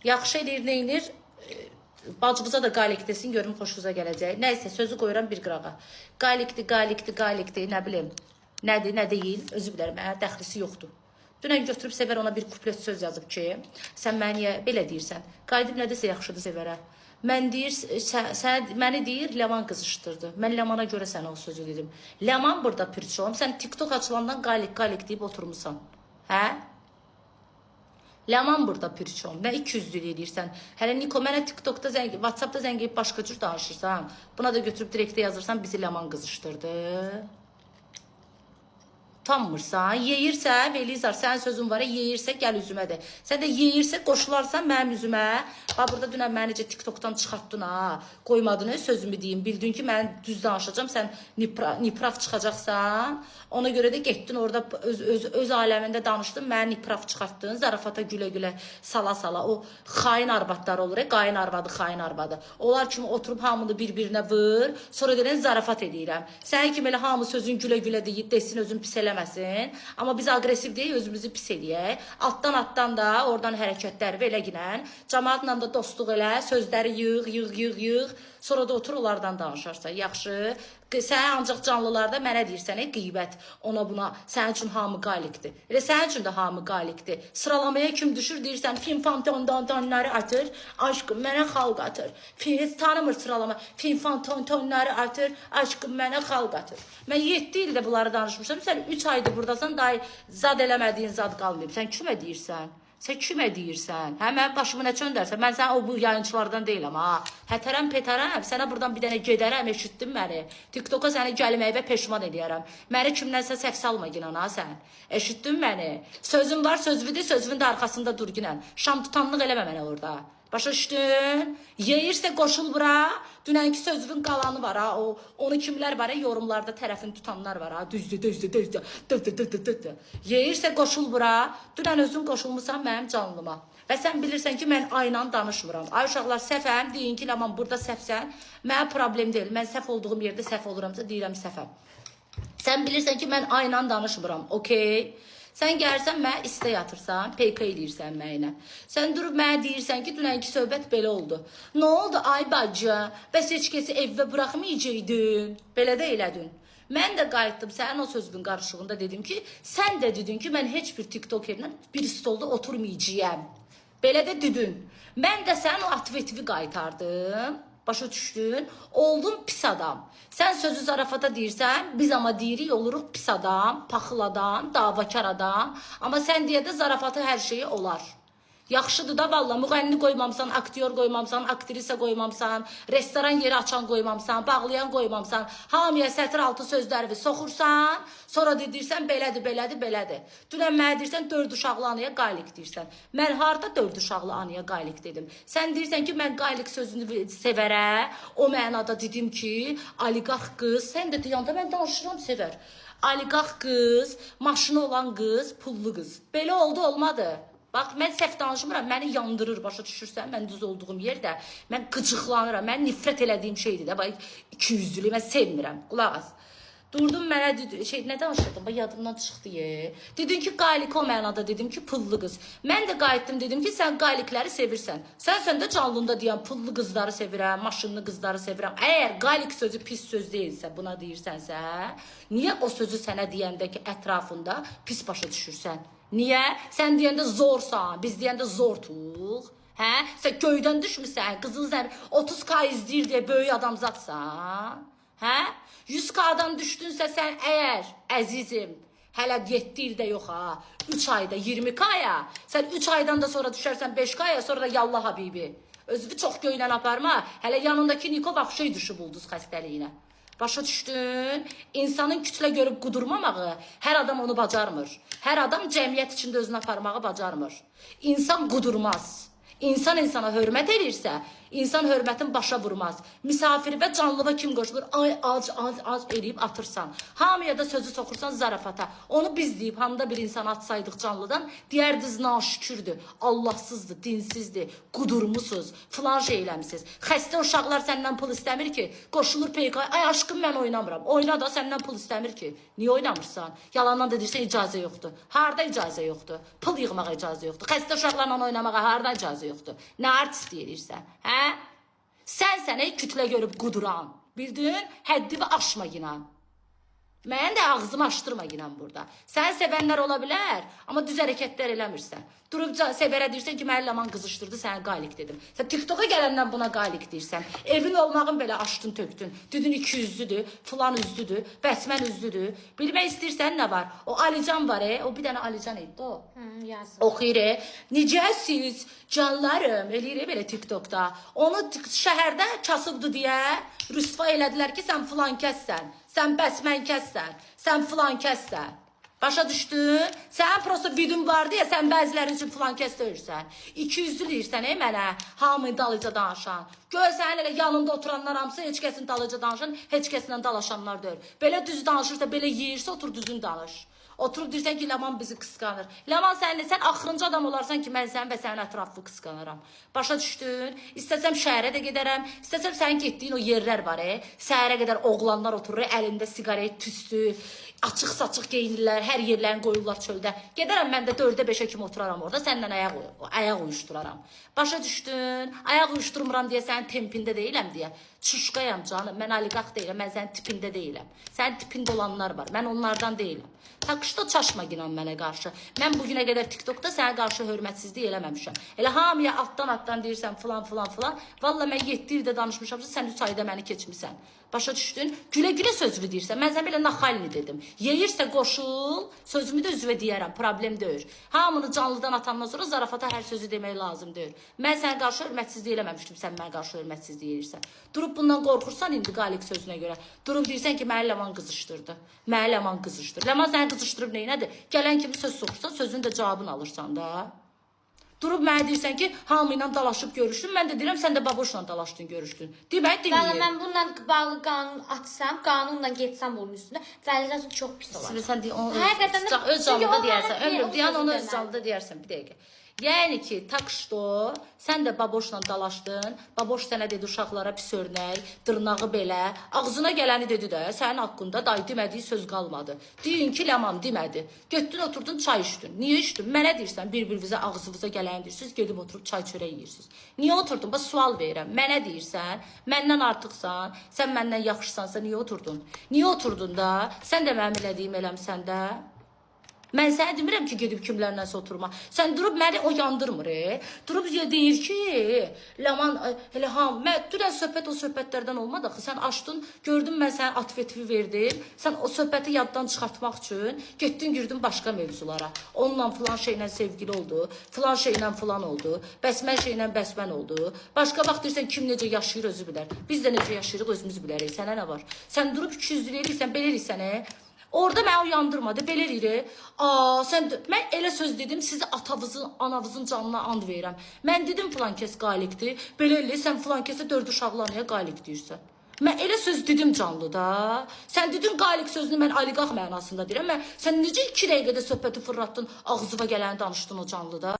Yaxşı eləyir, neynir? Bacımıza da qalik desin, görüm xoşunuza gələcək. Nəysə, sözü qoyuram bir qırağa. Qalikdir, nə bilim. Nədir, nə deyil, özü bilərəm, mənə dəxlisi yoxdur. Dünən götürüb Sevər ona bir kuplet söz yazıb ki, sən mənə niyə belə deyirsən? Qayıdıb nədirsə yaxşıdır Sevərə. Məni deyir, Ləman qızışdırdı. Mən Ləmana görə sənə o sözü dedim. Ləman burada pirçom, sən TikTok açılandan qalik deyib oturmuşsan. Hə? Ləman burada pirçom. Nə 200'lük edirsən? Hələ Niko, mənə TikTokda WhatsAppda zəng edib başqa cür danışırsan. Buna da götürüb direktə yazırsan, bizi Ləman qızışdırdı. Utanmırsan, yeyirsə, Velizar, sənin sözün var, yeyirsə gəl üzümə de. Sən də yeyirsə qoşularsan mənim üzümə. Bax, burada dünən məni necə TikTokdan çıxartdın ha. Qoymadın sözümü deyim. Bildin ki, mən düz danışacağım, sən nipraf çıxacaqsan. Ona görə də getdin orada öz aləmində danışdın, mənə nipraf çıxartdın. Zarafata gülə-gülə, sala-sala. O xain arvadlar olur, qayın arvadı, xain arvadı. Onlar kimi oturub hamını bir-birinə vır, sonra deyilən zarafat edirəm. Sən kimi elə hamı sözün gülə-gülə deyib, desin özün pis eləməsin. Amma biz agresiv deyil, özümüzü pis eləyək. Altdan da oradan hərəkətləri və eləginən. Cəmaatla da dostluq elə, sözləri yığ. Sonra da otur onlardan danışarsan. Yaxşı. Sən ancaq canlılarda mənə deyirsən, qeybət, ona buna, sənin üçün hamı qalikdir. Elə sənin üçün də hamı qalikdir. Sıralamaya kim düşür, deyirsən, film fantonları atır, aşkım mənə xalq atır. Heç tanımır sıralama, film fantonları atır, aşkım mənə xalq atır. Mən 7 ildə bunları danışmışam, sən 3 aydır buradasan, daha zad eləmədiyin zad qalmayıb. Sən kimə deyirsən? Sən kimə deyirsən? Hə, mən başımı nə çöndərsən? Mən sən o bu yayıncılardan deyiləm, ha. Hətərəm, petərəm, sənə buradan bir dənə gedərəm, eşitdin məni. TikToka səni gəlməyivə peşman edərəm. Məni kimdənsə səhv salma ginən, ha, sən. Eşitdin məni? Sözün var, sözvüdür, sözvün də arxasında dur ginən. Şam tutanlıq eləmə mənə orada. Başa düşdün? Yeyirsə qoşul bura. Dünənki sözün qalanı var ha. Onu kimlər var ha? Yorumlarda tərəfini tutanlar var ha. Düzdür. Yeyirsə qoşul bura. Dünən özün qoşulmusan mənim canlıma. Və sən bilirsən ki, mən ayla danışmıram. Ay uşaqlar, səhvəm, deyin ki, aman burada səhvsən. Mənə problem deyil. Mən səhv olduğum yerdə səhv oluramsa deyirəm səhvəm. Sən bilirsən ki, mən ayla danışmıram. Okey? Sən gəlsən, mənə istə yatırsan, PK edirsən mənə. Sən durub mənə deyirsən ki, dünənki söhbət belə oldu. Nə oldu ay bacı? Bəs heç kəsi evdə buraxmayacaktın. Belə də elədin. Mən də qayıtdım, sənin o sözün qarşılığında dedim ki, sən də dedin ki, mən heç bir TikTok yerindən bir stolda oturmayacağım. Belə də dedin. Mən də sənin o atvetvi qaytardım. Başa düşdün? Oldun pis adam. Sən sözü zarafata deyirsən, biz amma deyirik oluruq pis adam, paxıl adam, davakar adam. Amma sən deyədə zarafatı hər şeyi olar. Yaxşıdır da valla, müğənni qoymamsan, aktyor qoymamsan, aktrisa qoymamsan, restoran yeri açan qoymamsan, bağlayan qoymamsan, hamıya sətr altı sözləri soxursan, sonra deyirsən belədir. Dünən mənə deyirsən 4 uşaqlı anaya qaylik deyirsən. Mən harada 4 uşaqlı anaya qaylik dedim. Sən deyirsən ki, mən qaylik sözünü sevərə, o mənada dedim ki, oliqarx qız, sən də deyəndə mən danışıram sevər. Oliqarx qız, maşını olan qız, pullu qız. Belə oldu, olmadı. Bax, mən səhv danışmıram, məni yandırır, başa düşürsən, mən düz olduğum yerdə, mən qıcıqlanıram, mən nifrət elədiyim şeydir də, bax, 200'lük, mən sevmirəm, qulaq az. Durdum mənə, nə danışırdım, bax, yadımdan çıxdı, dedin ki, qaylik o mənada, dedim ki, pullu qız. Mən də qayıtdım, dedim ki, sən qaylikləri sevirsən. Sən də canlında deyən, pullu qızları sevirəm, maşınlı qızları sevirəm. Əgər qaylik sözü pis söz deyilsə, buna deyirsənsə, niyə o sözü sənə deyəndə ki, ətrafında pis başa düşürsən? Niyə? Sən deyəndə zorsan, biz deyəndə zortuq. Hə? Sən göydən düşmüsən, qızıl zəmi 30K izləyir deyə böyük adamzadsan. Hə? 100K'dan düşdünsə sən əgər, əzizim, hələ 7 ildə yox ha, 3 ayda 20K'ya, sən 3 aydan da sonra düşərsən 5K'ya, sonra da yallah habibi. Özünü çox göydən aparma, hələ yanındakı Niko baxşay düşüb ulduz xəstəliyinə. Başa düşdün? İnsanın kütlə görüb qudurmamağı, hər adam onu bacarmır. Hər adam cəmiyyət içində özünü aparmağı bacarmır. İnsan qudurmaz. İnsan insana hörmət edirsə, insan hörmətin başa vurmaz. Misafir və canlıva kim qoşulur? Ay, az eləyib atırsan. Hamıya da sözü soxursan zarafata. Onu biz deyib, hamıda bir insan atsaydıq canlıdan, deyərdiniz naşükürdür, Allahsızdır, dinsizdir, qudurmusuz, filan şey eləmişsiniz. Xəstə uşaqlar səndən pul istəmir ki, qoşulur PK. Ay aşkım, mən oynamıram. Oyna da səndən pul istəmir ki. Niyə oynamırsan? Yalandan da deyirsən icazə yoxdur. Harda icazə yoxdur? Pul yığmağa icazə yoxdur. Xəstə uşaqlarla oynamağa harda icazə yoxdur? yoxdur. Nə artist deyirsən? Hə? Sən kütlə görüb quduran. Bildin? Həddini aşma inan. Mən də ağzımı açdırma inan burada. Sən sevənlər ola bilər, amma düz hərəkətlər eləmirsən. Durub sevərə deyirsən ki, məni Ləman qızışdırdı, sənə qalik dedim. Sən TikToka gələndən buna qalik deyirsən. Evin olmağın belə açdın, tökdün. Düdün 200-lüdür, filan üzlüdür, bəsmən üzlüdür. Bilmək istəyirsən nə var? O Alican var, o bir dənə Alican idi o. Yazın. Oxuyur, necəsiz canlarım, eləyir belə TikTokda. Onu şəhərdə kasıbdır deyə rüsva elədilər ki, sən filan kəssən. Sən bəsmən kəssən, sən filan kəssən. Başa düşdün? Sən prosta vidin var deyə sən bəzilərin üçün filan kəs deyirsən. 200'lü deyirsən mənə, hamı dalıca danışan. Gör sənin elə yanında oturanlar hamısı heç kəsin dalıca danışan, heç kəslə dalaşanlar deyil. Belə düz danışırsa, belə yeyirsə, otur düzün danış. Oturub deyirsən ki, Ləman bizi qısqanır. Ləman sən axırıncı adam olarsan ki, mən sənin və sənin ətrafı qısqanıram. Başa düşdün? İstəsəm şəhərə də gedərəm, istəsəm sənin getdiyin o yerlər var, səhərə qədər oğlanlar oturur, əlində siqaret tüstü, açıq-saçıq geyinirlər, hər yerlərini qoyurlar çöldə. Gedərəm mən də 4-ə 5-ə kimi oturaram orada, səndən ayaq uyuşduraram. Başa düşdün? Ayaq uyuşturmuram deyə sənin tempində deyiləm deyə. Çuşqayam canım, mən oliqarx deyiləm, mən sənin tipində deyiləm. Sənin tipində olanlar var, mən onlardan deyiləm. Takışda çaşma inan mənə qarşı. Mən bugünə qədər TikTokda sənə qarşı hörmətsizlik eləməmişəm. Elə hamıya altdan deyirsən filan. Valla mən 7 ildə danışmışam, sən 3 ayda məni keçmirsən. Başa düşdün? Gülə-gülə sözlü deyirsən. Mən sənə belə naxalini dedim. Yeyirsə qoşul, sözümü də üzvə deyərəm, problem deyir. Hamını canlıdan atandan sonra zarafata hər sözü demək lazım deyir. Mən sənə qarşı hörmətsizlik eləməmişdim, sən mənə qarşı hörmətsizlik edirsən. Durub bundan qorxursan indi qalik sözünə görə. Durub deyirsən ki, məni Ləman qızışdırdı. Məni Ləman qızışdırdı. Ləman səni qızışdırıb neynədir? Gələn kimi söz soxursan, sözün də cavabını alırsan da. Durub mənə deyirsən ki, hamı ilə dalaşıb görüşdün. Mən də deyirəm, sən də baboşla dalaşdın, görüşdün. Demək deməyim. Mən bundan bağlı qanun açsam, qanunla getsəm bunun üstünə, Vəliqəz çox pis olar. Sən öz canlıda deyərsən, ömrüm deyən onu öz canlıda deyərsən, bir dəqiqə. Yəni ki, takışdo, sən də baboşla dalaşdın, baboş sənə dedi uşaqlara pis örnək, dırnağı belə, ağzına gələni dedi də, sənin haqqında dayı demədiyi söz qalmadı. Deyin ki, Ləman demədi. Götdün, oturdun, çay içdin. Niyə içdin? Mənə deyirsən, bir-birinizə ağzınıza gələni deyirsiniz, gedib oturub çay çörək yeyirsiniz. Niyə oturdun? Bax, sual verirəm. Mənə deyirsən, məndən artıqsan, sən məndən yaxşısansa, niyə oturdun? Niyə oturdun da? Sən də mənim elədiyim eləmsən də. Mən sənə demirəm ki, gedib kimlərləsə oturma. Sən durub məni o yandırmır. Durub deyir ki, Ləman, elə mən dünən söhbət o söhbətlərdən olmadı axı. Sən açdın, gördün mən sənə atfetivi verdim. Sən o söhbəti yaddan çıxartmaq üçün getdin, girdin başqa mövzulara. Onunla filan şeylə sevgili oldu, filan şeylə filan oldu, bəsmən şeylə bəsmən oldu. Başqa vaxt deyirsən kim necə yaşayır özü bilər. Biz də necə yaşayırıq özümüz bilərik. Sənə nə var? Sən durub 200 eləyirsən, belə eləyirsən, Orada mən uyandırmadı, belə eləyir. Mən elə söz dedim, sizi atavızın, anavızın canına and verirəm. Mən dedim filan kəs qalikdir, belə eləyir, sən filan kəsə 4 uşaqlarına qalik deyirsən. Mən elə söz dedim canlıda. Sən dedin qalik sözünü mən oliqarx mənasında deyirəm. Sən necə 2 dəqiqədə söhbəti fırlatdın, ağzıva gələni danışdın o canlıda?